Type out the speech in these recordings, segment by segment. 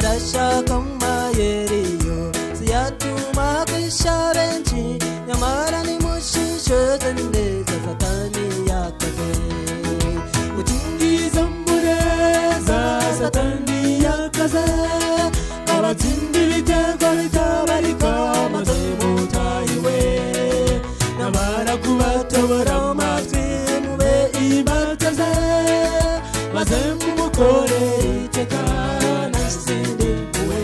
arashaka amayeriyo siyatuma kwisha benshi nyamara nimushishoze neza satani yakaze mutungiza mureza satani yakaze abatsinda ibitego bitabarika maze mutahiwe namara kubatobora amatwi mube imbataze maze mumukore iteka nasindiwe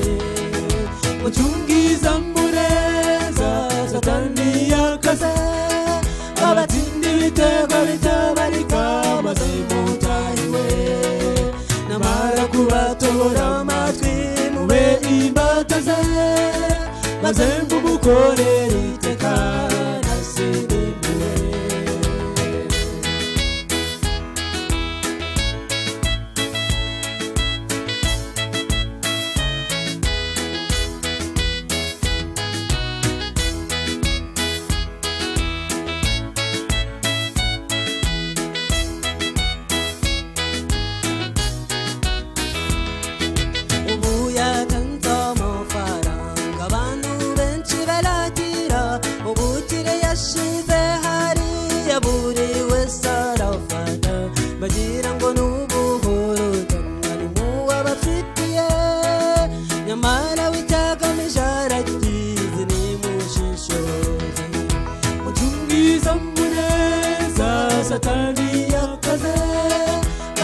mutungiza mureza satani yakaze abatsinda ibitego bitabarika maze mutahiwe namara kubatobora amatwi mube imbataze maze mumukore iteka nasindiwe bagira ngo nubuhoro tamwari muwabafitiye nyamara witagamije aragize nimushishoze mutungiza mureza satani yakaze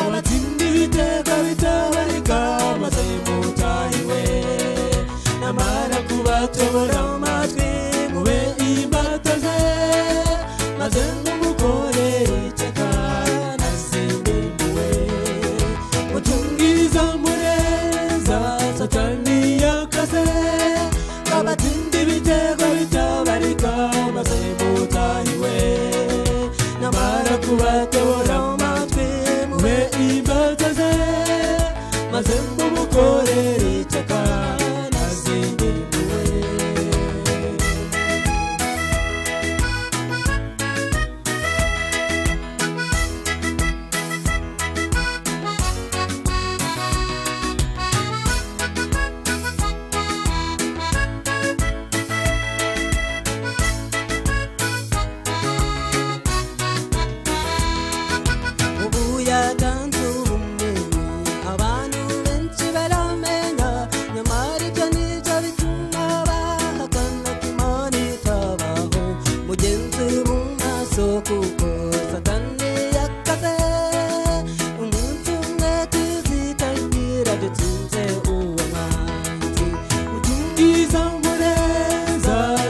abatsinda ibitego bitabarika maze mutahiwe namara kubatobora amatwi mube imbataze maze mumukore iteka satani yakaze abatsinda ibitego bitabarika maze mutahiwe namara kubatobora amatwi mube imbataze maze mumukore iteka nasindiwe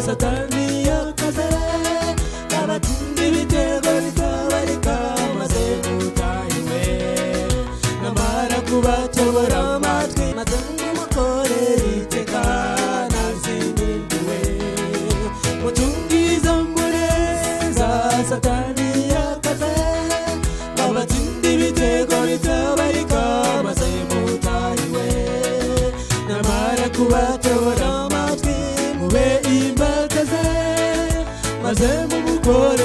satani yakaze abatsinda ibitego bitabarika maze mutahiwe namara kubatobora amatwi maze mumukore iteka nasindiwe mutungiza mureza satani yakaze abatsinda ibitego bitabarika maze mutahiwe namara kubatobora amatwi mube imbataze maze mumukore